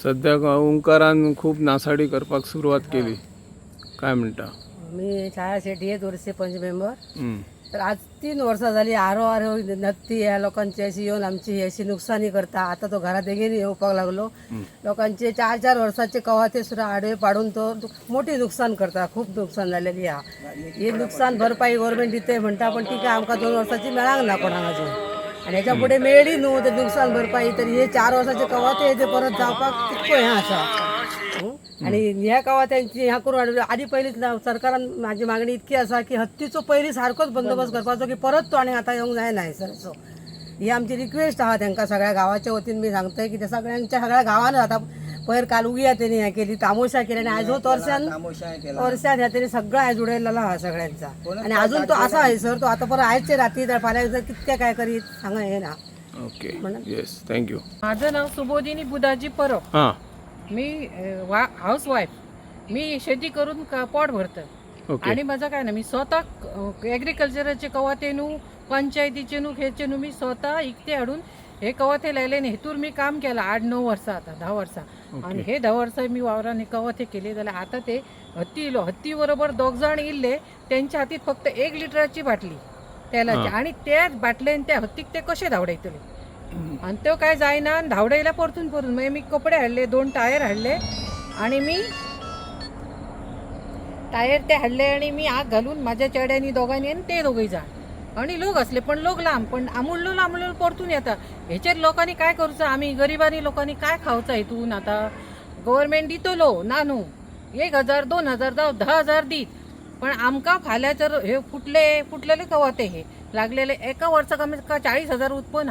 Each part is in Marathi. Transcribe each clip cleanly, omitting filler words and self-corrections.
सध्या ओंकारान खूप नासाडी करपाक सुरुवात केली, काय म्हणता? मी छाया शेट्टी आहे, तोरसे पंच मेंबर. हम्म. तर आज 3 वर्सां झाली आरो नक्ती ह्या लोकांची अशी येऊन आमची अशी नुकसानी करता. आता तो घरात बेगीन येवपाक लागलो. लोकांचे 4-4 वर्साचे कवाथे सुद्धा आडवे पाडून तो मोठी नुकसान करता. खूप नुकसान झालेली हा. हे नुकसान भरपाई गव्हर्नमेंट दिते म्हणता, पण ती काय आमकां 2 वर्साची मेळांक ना कोणाक अजून. आणि ह्याच्या पुढे मेळ्ळी न्हू ते नुकसान भरपाई. तर हे 4 वर्साचे कवाथे ते परत जावपाक कितको हें आसा. आणि ह्या कवाथ्यांची ह्या करून आधी पहिलीच सरकारान माझी मागणी इतकी असा की हत्तीचो पयली सारकोच बंदोबस्त करपाचो की परत तो आणि आता येऊंक जायना सर. सो ही आमची रिक्वेस्ट आहा तांकां सगळ्या गावाच्या वतीन मी सांगतोय की ते सगळ्या गावान आता पयर काल उगया तेणी हें केली, तामोशा केली आणि आयज हो तोरश्यान ह्या तरी सगळं आयज उडयलेला हा सगळ्यांचा. आणि अजून तो असा आहे सर, तो आता परत आयजचे रात्री तर फाल्यां कितके काय करीत सांगा हे ना. Okay, yes, thank you. माझं नाव सुबोधिनी बुधाजी परब. हां, मी हाऊस वाईफ. मी शेती करून पोट भरतं. ओके. आणि माझं काय ना, मी स्वतः ॲग्रिकल्चरचे कवाथे न्हू, पंचायतीचे न्हू, खेचे न्हू, मी स्वतः इकते हाडून हे कवाथे लायले आणि हेतूर मी काम केलं 8-9 वर्सां, आता 10 वर्सां. आणि हे 10 वर्सां मी वावरांनी कवाथे केले. जाल्यार आता ते हत्ती बरोबर 2 जाण इल्ले, त्यांच्या हातीत फक्त 1 लिटराची बाटली तेलाची. आणि त्या बाटलेन त्या हत्तीक ते कशे धांवडायतले. आणि तो काय जायना, धावडायला परतून मागीर मी कपडे हाडले, 2 टायर हाडले आणि मी टायर ते हाडले आणि मी आग घालून माझ्या चेड्यांनी दोगांनी आणि ते दोघंय जाण. आणि लोक असले पण लोक लांब, पण आमुळलो परतून येता. हेचेर लोकांनी काय करूचं, आम्ही गरिबांनी लोकांनी काय खावचं हितून. आता गव्हर्नमेंट दितलो ना न्हू, 1000 2000 जावं 10,000 दीत, पण आमकां फाल्यां जर हे फुटलेले कवाथे हे लागलेले एका वर्साक आमकां 40,000 उत्पन्न.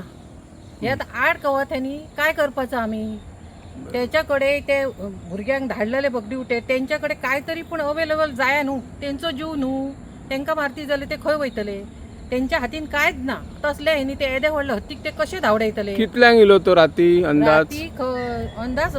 हे आता 8 कवाथ्यांनी काय करपाचं आम्ही. त्याच्याकडे ते भुरग्यांक धाडलेले बगडी उठे, त्यांच्याकडे काहीतरी पण अवेलेबल जाया न्हू. त्यांचो जीव न्हू, तांकां मारती जाल्यार ते खंय वयतले. त्यांच्या हातीन कांयच ना. तसले हेनी ते येदे व्हडले हत्तीक ते कशे धांवडायतले. कितल्यांक इलो तो राती अंदाज? राती अंदाज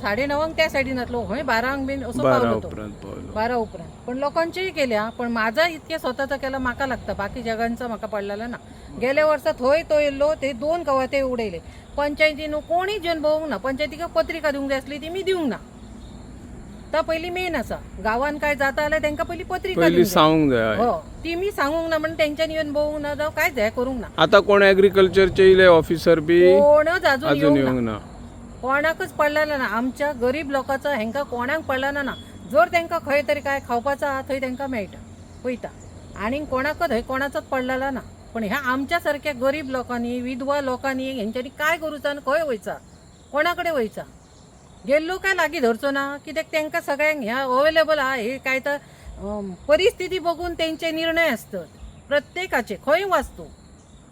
9:30 त्या सायडीन येतलो. हय 12 बीन असो 12 पावलो तो. उपरांत पावलो. 12 उपरांत. पण लोकांचेही केल्या, पण माझा इतके स्वतःचा केला म्हाका लागता, बाकी जगांचा म्हाका पडलेला ना. गेल्या वर्सा थंय तो येयल्लो, ते 2 कवाथे उडयले. पंचायतीन कोणी जेवन भोवंक ना. पंचायतीक पत्रिका दिवंक जाय आसली ती मी दिवंक ना. तर पहिली मेन आसा, गावान काय जाता जाल्यार तांकां पहिली पत्रिका पहिली दिवंक जाय. सांगूंक जाय. हो, ती मी सांगूंक ना, म्हणून तेंच्यांनी येवन भोवंक ना जावं कांयच हें करूंक ना. आता कोण ॲग्रिकल्चरचे इले ऑफिसर बी कोणच अजून अजून येवंक येवंक ना. ना. कोणाकच पडलेला ना. आमच्या गरीब लोकांचा हेंका कोणाक पडलेला ना. जर तांकां खंय तरी काय खावपाचा आहा थंय तांकां मेळटा, वयता. आणि कोणाकच थंय कोणाचोच पडलेला ना. पण ह्या आमच्या सारख्या गरीब लोकांनी, विधवा लोकांनी हेंच्यांनी काय करूचा आनी खंय वयचा, कोणाकडे वयचा. गेल्लो काय लागीं धरचो ना, कित्याक तांकां सगळ्यांक ह्या अवेलेबल आहा. हे काय तर परिस्थिती बघून तेंचे निर्णय असतात प्रत्येकाचे. खंय वाचतो,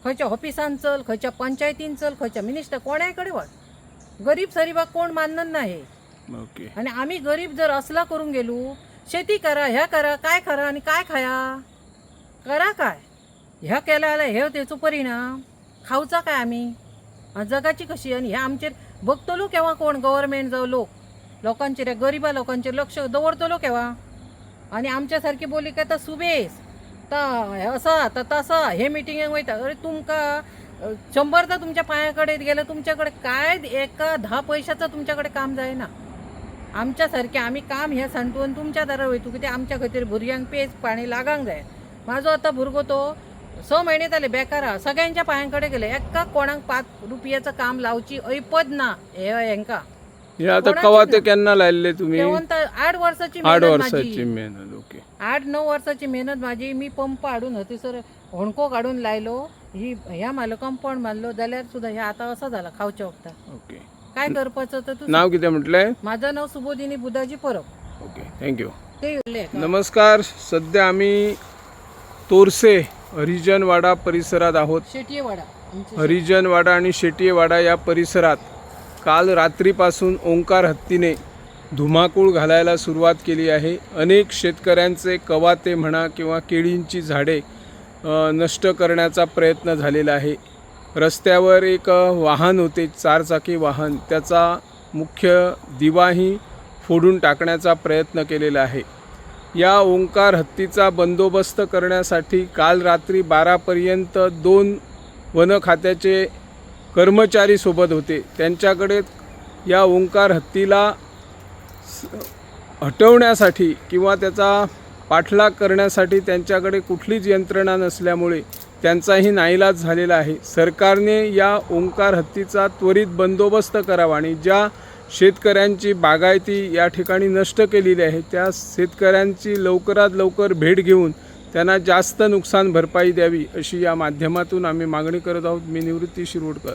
खंयच्या ऑफिसान चल, खंयच्या पंचायतीन चल, खंयच्या मिनिस्टर, कोणाय कडेन वच. गरीब सरीबाग कोण मानन ना हे. ओके. आणि आम्ही गरीब जर असला करून गेलो, शेती करा, ह्या करा, काय करा आणि काय खाया, करा काय ह्या केल्या जाल्यार हे तेचो परिणाम खावचा काय आम्ही. जगाची कशी. आणि ह्या आमचेर बघतलो केव्हा कोण, गव्हर्नमेंट जावं लोकांचेर, गरिबा लोकांचेर लक्ष दवरतलो केव्हा. आणि आमच्या सारखी बोली काय तर सुबेस तर असा तर तसा हे मिटिंगेक वयता. अरे तुमकां 100दा तुमच्या पांया गेलं, तुमच्याकडे काय एका 10 पैशाचं तुमच्याकडे काम जायना. आमच्या सारखे आम्ही काम हे सांठवून तुमच्या दारार वयतू, की ते आमच्या खातीर भुरग्यांक पेज पाणी लागांक जाय. माझो आता भुरगो तो 6 महिने जाले बेकार आहा. सगळ्यांच्या पांयांकडे गेले. एका कोणाक 5 रुपयाचं काम लावची ऐपत ना हेंका. हे आता कवाथे केन्ना लायल्ले तुम्ही? 8 वर्साची 8 मेहनत वर्साची माझी. मेहनत. ओके. 8-9 वर्साची मेहनत माझी. मी पंप हाडून हतीसर होणको काढून लायलो. ही ह्या मारलो, कंपाऊंड मारलो, जाल्यार सुद्धा हे आता असं झालं खावच्या वखदार. ओके. काय करपाचं तर तू. नाव कितें म्हटलें? माझं नाव सुबोधिनी बुधाजी परब. Okay, thank you. ते येयल्ले. नमस्कार. सध्या आम्ही तोरसे हरिजनवाडा परिसरात आहोत. शेटियेवाडा. हरिजनवाडा आणि शेटियेवाडा या परिसरात काल रात्रीपासून ओंकार हत्तीने धुमाकूळ घालायला सुरुवात केली आहे. अनेक शेतकऱ्यांचे कवाते म्हणा किंवा केळींची झाडे नष्ट करण्याचा प्रयत्न झालेला आहे. रस्त्यावर एक वाहन होते, 4चाकी वाहन, त्याचा मुख्य दिवाही फोडून टाकण्याचा प्रयत्न केलेला आहे. या ओंकार हत्तीचा बंदोबस्त करण्यासाठी काल रात्री 12पर्यंत 2 वन खात्याचे कर्मचारी सोबत होते. त्यांच्याकडे या ओंकार हत्तीला हटवण्यासाठी किंवा त्याचा पाठलाग करण्यासाठी त्यांच्याकडे कुठलीच यंत्रणा नसल्यामुळे त्यांचाही नाईलाज झालेला आहे. सरकारने या ओंकार हत्तीचा त्वरित बंदोबस्त करावा आणि ज्या शेतकऱ्यांची बागायती या ठिकाणी नष्ट केलेली आहे त्या शेतकऱ्यांची लवकरात लवकर भेट घेऊन त्यांना जास्त नुकसान भरपाई द्यावी अशी या माध्यमातून आम्ही मागणी करत आहोत. मी निवृत्ती शिरोडकर.